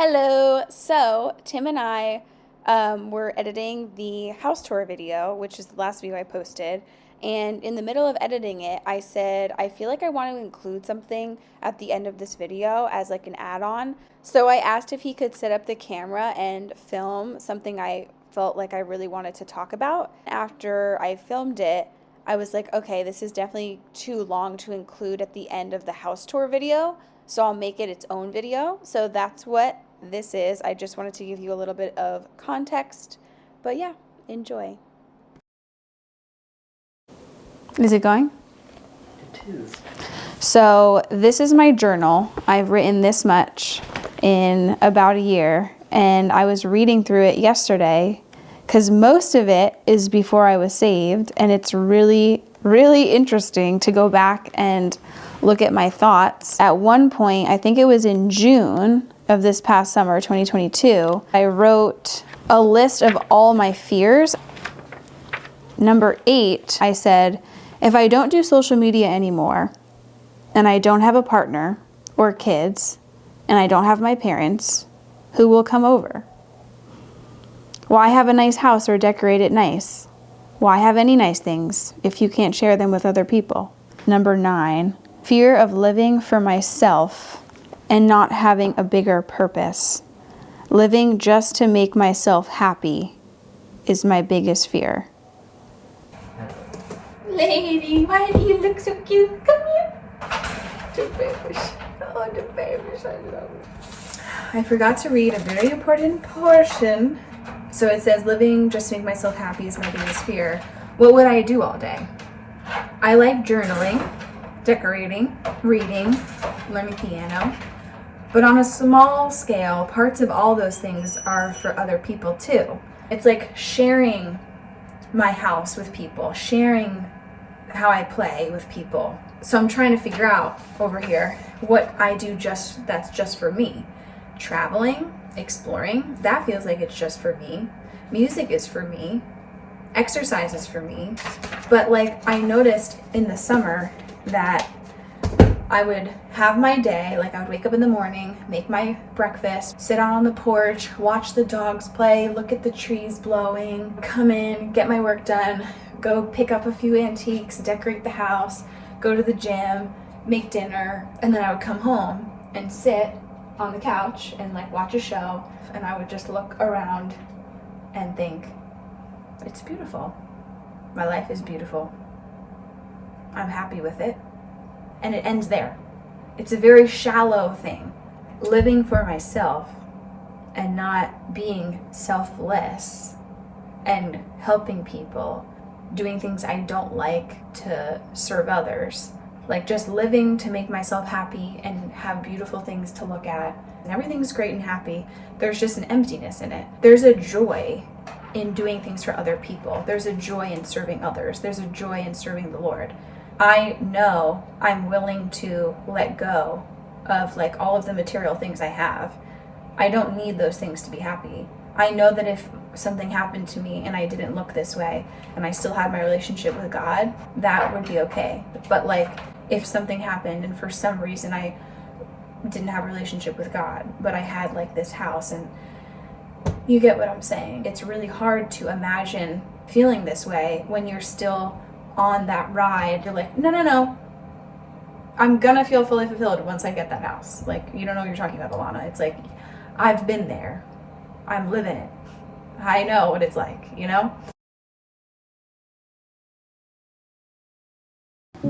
Hello. So, Tim and I were editing the house tour video, which is the last video I posted. And in the middle of editing it, I said, I feel like I want to include something at the end of this video as like an add-on. So I asked if he could set up the camera and film something I felt like I really wanted to talk about. After I filmed it, I was like, okay, this is definitely too long to include at the end of the house tour video. So I'll make it its own video. So that's what this is. I just wanted to give you a little bit of context. But yeah, enjoy. Is it going? It is. So this is my journal. I've written this much in about a year, and I was reading through it yesterday because most of it is before I was saved, and it's really, really interesting to go back and look at my thoughts. At one point, I think it was in June of this past summer, 2022, I wrote a list of all my fears. Number 8, I said, if I don't do social media anymore, and I don't have a partner or kids, and I don't have my parents, who will come over? Why have a nice house or decorate it nice? Why have any nice things if you can't share them with other people? Number 9, fear of living for myself and not having a bigger purpose. Living just to make myself happy is my biggest fear. Lady, why do you look so cute? Come here. The babies. Oh, the babies, I love it. I forgot to read a very important portion. So it says, living just to make myself happy is my biggest fear. What would I do all day? I like journaling, decorating, reading, learning piano. But on a small scale, parts of all those things are for other people too. It's like sharing my house with people, sharing how I play with people. So I'm trying to figure out over here what I do that's just for me. Traveling, exploring, that feels like it's just for me. Music is for me. Exercise is for me. But like I noticed in the summer that I would have my day, like I would wake up in the morning, make my breakfast, sit out on the porch, watch the dogs play, look at the trees blowing, come in, get my work done, go pick up a few antiques, decorate the house, go to the gym, make dinner, and then I would come home and sit on the couch and like watch a show, and I would just look around and think, it's beautiful. My life is beautiful. I'm happy with it. And it ends there. It's a very shallow thing. Living for myself and not being selfless and helping people, doing things I don't like to serve others. Like just living to make myself happy and have beautiful things to look at. And everything's great and happy. There's just an emptiness in it. There's a joy in doing things for other people. There's a joy in serving others. There's a joy in serving the Lord. I know I'm willing to let go of like all of the material things I have. I don't need those things to be happy. I know that if something happened to me and I didn't look this way and I still had my relationship with God, that would be okay. But like if something happened and for some reason I didn't have a relationship with God, but I had like this house, and you get what I'm saying. It's really hard to imagine feeling this way when you're still on that ride. You're like, no, I'm gonna feel fully fulfilled once I get that house. Like, you don't know what you're talking about, Alana. It's like, I've been there. I'm living it. I know what it's like, you know?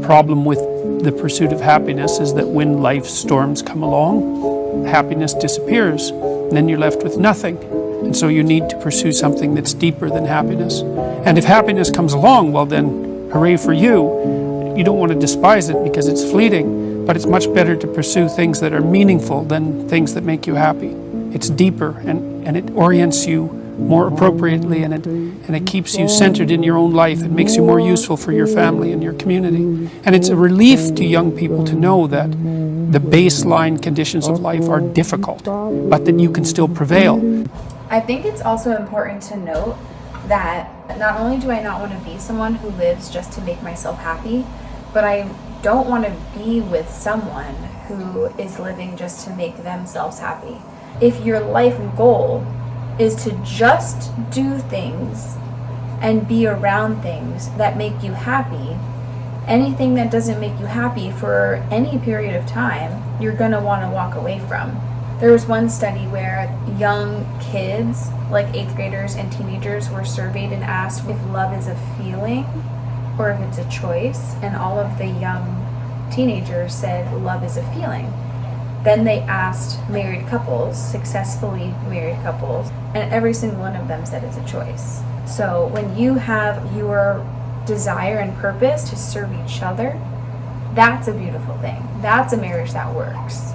Problem with the pursuit of happiness is that when life storms come along, happiness disappears, and then you're left with nothing. And so you need to pursue something that's deeper than happiness. And if happiness comes along, well then, hooray for you. You don't want to despise it because it's fleeting, but it's much better to pursue things that are meaningful than things that make you happy. It's deeper and it orients you more appropriately, and it keeps you centered in your own life. It makes you more useful for your family and your community. And it's a relief to young people to know that the baseline conditions of life are difficult, but that you can still prevail. I think it's also important to note that not only do I not want to be someone who lives just to make myself happy, but I don't want to be with someone who is living just to make themselves happy. If your life goal is to just do things and be around things that make you happy, anything that doesn't make you happy for any period of time, you're going to want to walk away from. There was one study where young kids, like 8th graders and teenagers, were surveyed and asked if love is a feeling or if it's a choice, and all of the young teenagers said love is a feeling. Then they asked married couples, successfully married couples, and every single one of them said it's a choice. So when you have your desire and purpose to serve each other, that's a beautiful thing. That's a marriage that works.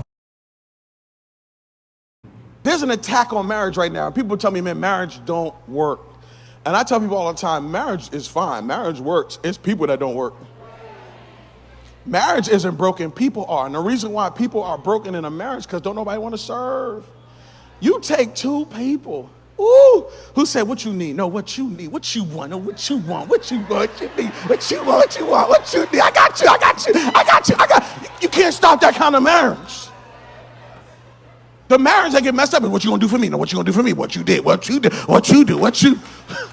There's an attack on marriage right now. People tell me, man, marriage don't work. And I tell people all the time, marriage is fine. Marriage works. It's people that don't work. Marriage isn't broken, people are. And the reason why people are broken in a marriage because don't nobody want to serve. You take two people, who said what you need? No, what you need, what you want, no, what you want, what you want, what you need, what you want, what you want, what you need. I got you, I got you, I got you, I got you. You can't stop that kind of marriage. The marriage that get messed up is what you gonna do for me? No, what you gonna do for me? What you did, what you did, what you do, what you.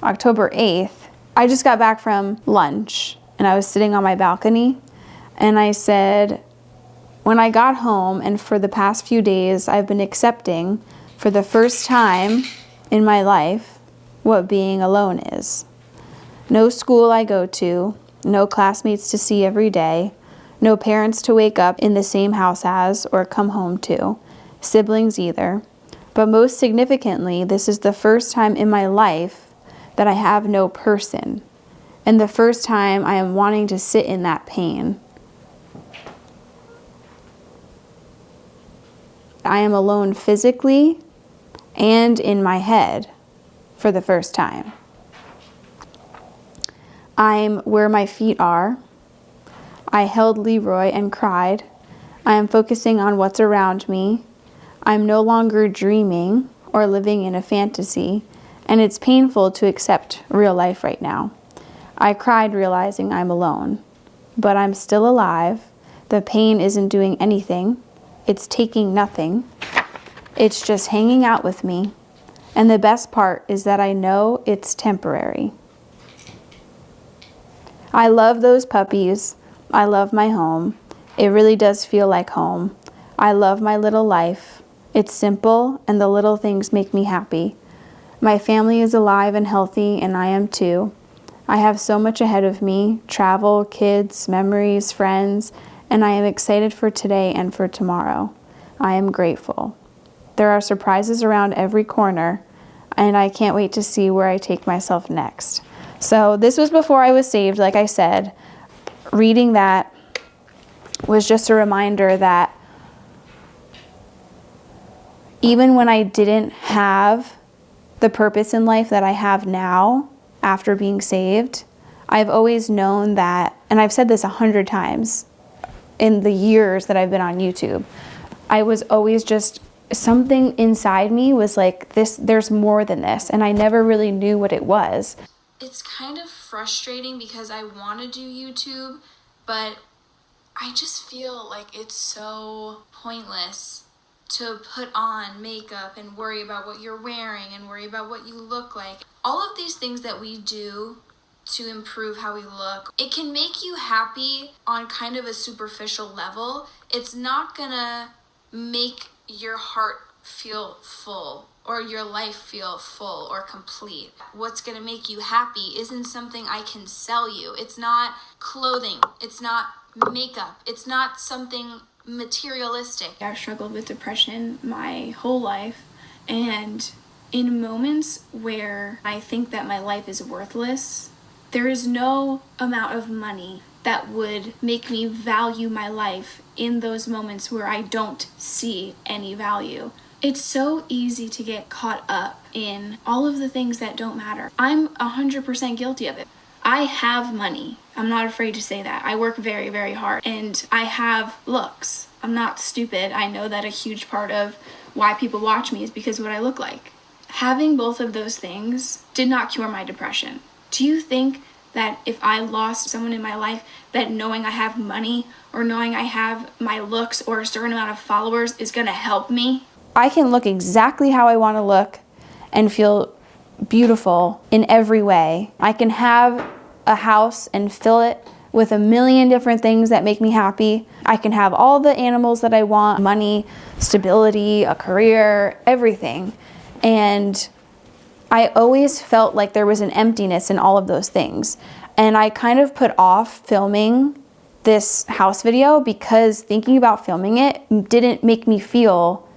October 8th, I just got back from lunch and I was sitting on my balcony and I said, when I got home and for the past few days, I've been accepting for the first time in my life what being alone is. No school I go to, no classmates to see every day, no parents to wake up in the same house as or come home to, siblings either. But most significantly, this is the first time in my life that I have no person, and the first time I am wanting to sit in that pain. I am alone physically and in my head for the first time. I'm where my feet are. I held Leroy and cried. I am focusing on what's around me. I'm no longer dreaming or living in a fantasy, and it's painful to accept real life right now. I cried realizing I'm alone, but I'm still alive. The pain isn't doing anything. It's taking nothing. It's just hanging out with me. And the best part is that I know it's temporary. I love those puppies. I love my home. It really does feel like home. I love my little life. It's simple, and the little things make me happy. My family is alive and healthy, and I am too. I have so much ahead of me, travel, kids, memories, friends, and I am excited for today and for tomorrow. I am grateful. There are surprises around every corner, and I can't wait to see where I take myself next. So this was before I was saved, like I said. Reading that was just a reminder that even when I didn't have the purpose in life that I have now after being saved, I've always known that, and I've said this 100 times in the years that I've been on YouTube, I was always just, something inside me was like, this, there's more than this, and I never really knew what it was. It's kind of frustrating because I want to do YouTube, but I just feel like it's so pointless to put on makeup and worry about what you're wearing and worry about what you look like. All of these things that we do to improve how we look, it can make you happy on kind of a superficial level. It's not gonna make your heart feel full or your life feel full or complete. What's gonna make you happy isn't something I can sell you. It's not clothing, it's not makeup, it's not something materialistic. I've struggled with depression my whole life, and in moments where I think that my life is worthless, there is no amount of money that would make me value my life in those moments where I don't see any value. It's so easy to get caught up in all of the things that don't matter. I'm 100% guilty of it. I have money. I'm not afraid to say that. I work very, very hard, and I have looks. I'm not stupid. I know that a huge part of why people watch me is because of what I look like. Having both of those things did not cure my depression. Do you think that if I lost someone in my life, that knowing I have money or knowing I have my looks or a certain amount of followers is gonna help me? I can look exactly how I want to look and feel beautiful in every way. I can have a house and fill it with a million different things that make me happy. I can have all the animals that I want, money, stability, a career, everything. And I always felt like there was an emptiness in all of those things. And I kind of put off filming this house video because thinking about filming it didn't make me feel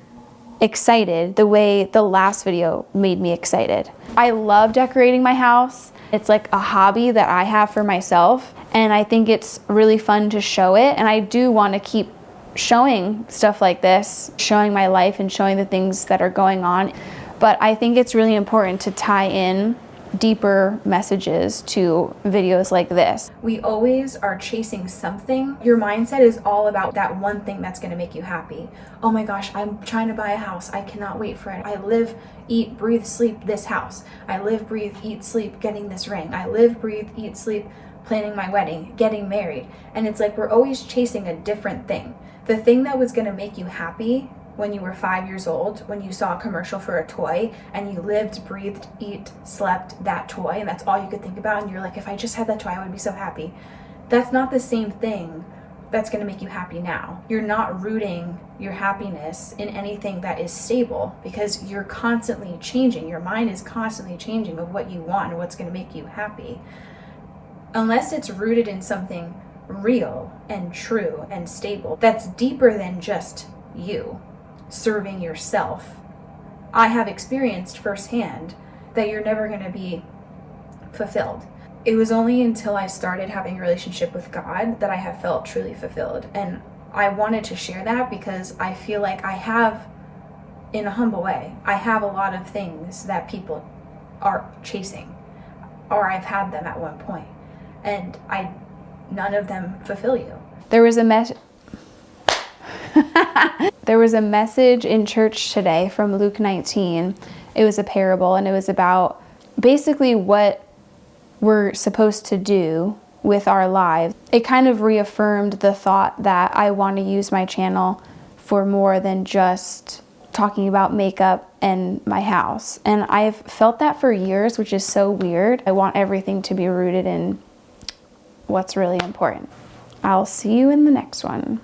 excited the way the last video made me excited. I love decorating my house. It's like a hobby that I have for myself, and I think it's really fun to show it, and I do want to keep showing stuff like this, showing my life and showing the things that are going on. But I think it's really important to tie in deeper messages to videos like this. We always are chasing something. Your mindset is all about that one thing that's going to make you happy. Oh my gosh, I'm trying to buy a house. I cannot wait for it. I live, eat, breathe, sleep this house. I live, breathe, eat, sleep getting this ring. I live, breathe, eat, sleep planning my wedding, getting married. And it's like we're always chasing a different thing. The thing that was going to make you happy when you were 5 years old, when you saw a commercial for a toy and you lived, breathed, eat, slept that toy, and that's all you could think about, and you're like, if I just had that toy, I would be so happy. That's not the same thing that's going to make you happy now. You're not rooting your happiness in anything that is stable because you're constantly changing. Your mind is constantly changing of what you want and what's going to make you happy. Unless it's rooted in something real and true and stable that's deeper than just you serving yourself. I have experienced firsthand that you're never going to be fulfilled. It was only until I started having a relationship with God that I have felt truly fulfilled. And I wanted to share that because I feel like I have, in a humble way, I have a lot of things that people are chasing, or I've had them at one point, and none of them fulfill you. There was a message in church today from Luke 19. It was a parable, and it was about basically what we're supposed to do with our lives. It kind of reaffirmed the thought that I want to use my channel for more than just talking about makeup and my house. And I've felt that for years, which is so weird. I want everything to be rooted in what's really important. I'll see you in the next one.